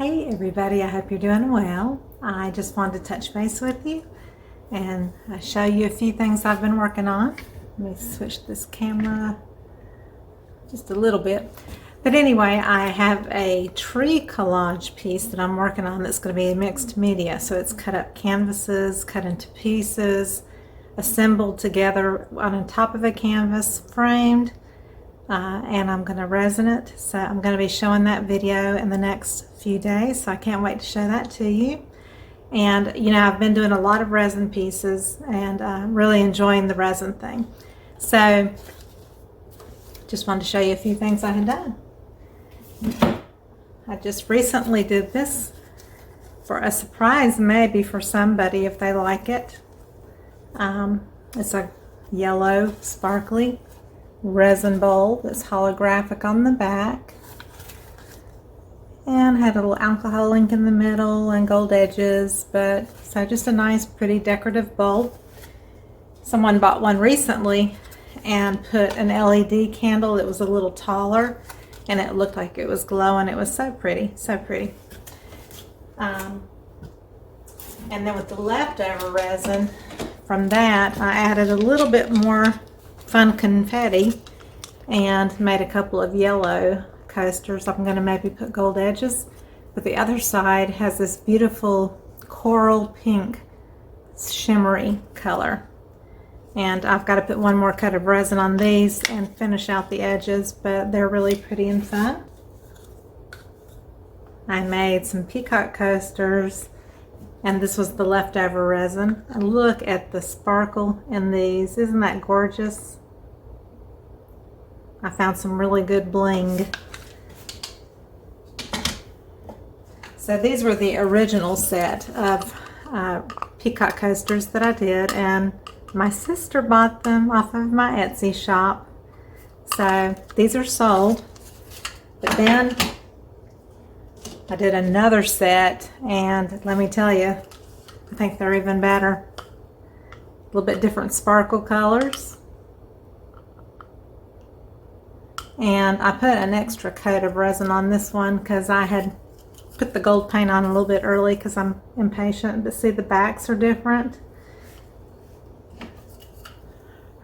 Hey everybody, I hope you're doing well. I just wanted to touch base with you and show you a few things I've been working on. Let me switch this camera just a little bit. But anyway, I have a tree collage piece that I'm working on that's going to be mixed media. So it's cut up canvases, cut into pieces, assembled together on top of a canvas, framed. And I'm going to resin it, so I'm going to be showing that video in the next few days, so I can't wait to show that to you. And you know, I've been doing a lot of resin pieces and really enjoying the resin thing, so just wanted to show you a few things I had done. I just recently did this for a surprise, maybe for somebody if they like it. It's a yellow sparkly resin bowl that's holographic on the back and had a little alcohol ink in the middle and gold edges, but so just a nice pretty decorative bowl. Someone bought one recently and put an LED candle that was a little taller and it looked like it was glowing. It was so pretty, so pretty. And then with the leftover resin from that, I added a little bit more fun confetti and made a couple of yellow coasters. I'm going to maybe put gold edges, but the other side has this beautiful coral pink shimmery color, and I've got to put one more coat of resin on these and finish out the edges, but they're really pretty and fun. I made some peacock coasters, and this was the leftover resin. And look at the sparkle in these. Isn't that gorgeous? I found some really good bling. So these were the original set of peacock coasters that I did, and my sister bought them off of my Etsy shop. So these are sold. But then I did another set, and let me tell you, I think they're even better. A little bit different sparkle colors. And I put an extra coat of resin on this one because I had put the gold paint on a little bit early because I'm impatient. But see, the backs are different.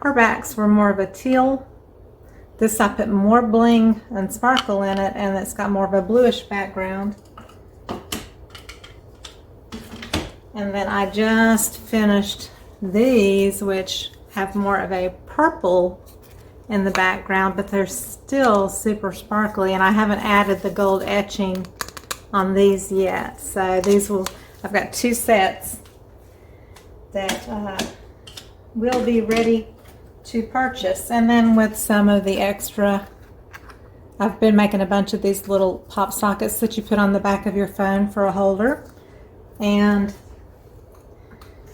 Her backs were more of a teal. This I put more bling and sparkle in it, and it's got more of a bluish background. And then I just finished these, which have more of a purple in the background, but they're still super sparkly, and I haven't added the gold etching on these yet. So these will, I've got two sets that will be ready to purchase. And then with some of the extra, I've been making a bunch of these little pop sockets that you put on the back of your phone for a holder, and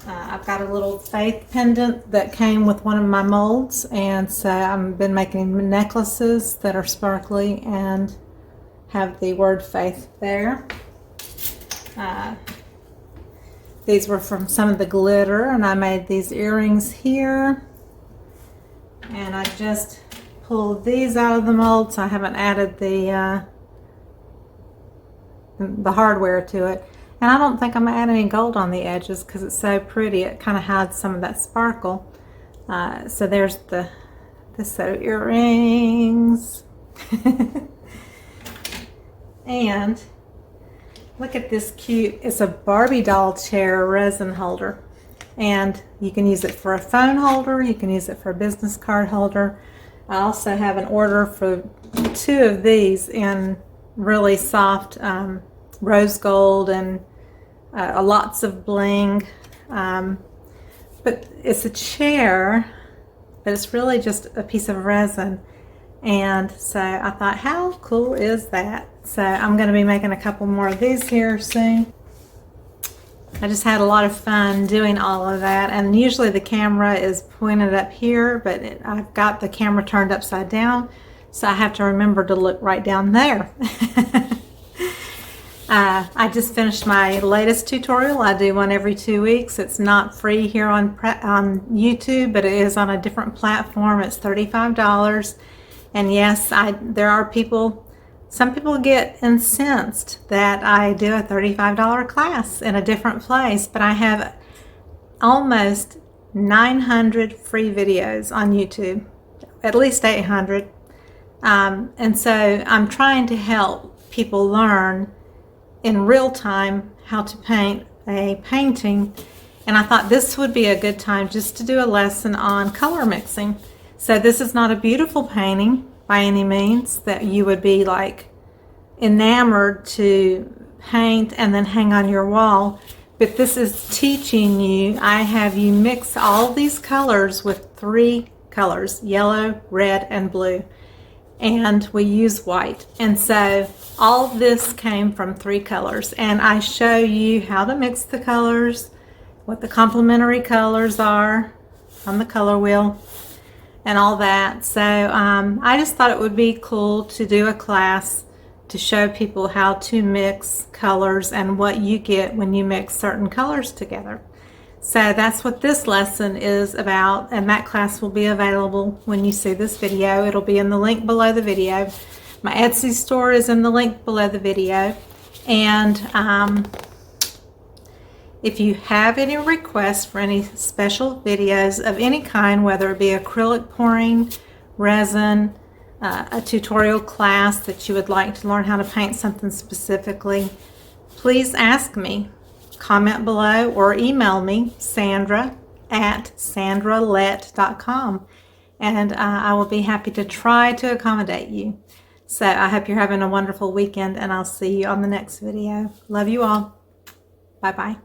I've got a little faith pendant that came with one of my molds, and so I've been making necklaces that are sparkly and have the word faith there. These were from some of the glitter, and I made these earrings here, and I just pulled these out of the mold, so I haven't added the hardware to it. And I don't think I'm going to add any gold on the edges because it's so pretty. It kind of hides some of that sparkle. So there's the set of earrings. And look at this cute, it's a Barbie doll chair resin holder. And you can use it for a phone holder, you can use it for a business card holder. I also have an order for two of these in really soft rose gold and lots of bling, but it's a chair, but it's really just a piece of resin. And so I thought, how cool is that? So I'm going to be making a couple more of these here soon. I just had a lot of fun doing all of that, and usually the camera is pointed up here, but I've got the camera turned upside down, so I have to remember to look right down there. I just finished my latest tutorial. I do one every 2 weeks. It's not free here on YouTube, but it is on a different platform. It's $35. And yes, there are people Some people get incensed that I do a $35 class in a different place, but I have almost 900 free videos on YouTube, at least 800. And so I'm trying to help people learn in real time how to paint a painting. And I thought this would be a good time just to do a lesson on color mixing. So this is not a beautiful painting by any means that you would be like enamored to paint and then hang on your wall. But this is teaching you. I have you mix all these colors with 3 colors, yellow, red, and blue. And we use white. And so all this came from 3 colors. And I show you how to mix the colors, what the complementary colors are on the color wheel, and all that. So I just thought it would be cool to do a class to show people how to mix colors and what you get when you mix certain colors together. So that's what this lesson is about, and that class will be available when you see this video. It'll be in the link below the video. My Etsy store is in the link below the video. And if you have any requests for any special videos of any kind, whether it be acrylic pouring, resin, a tutorial class that you would like to learn how to paint something specifically, please ask me. Comment below or email me, Sandra@sandralett.com, and I will be happy to try to accommodate you. So I hope you're having a wonderful weekend, and I'll see you on the next video. Love you all. Bye-bye.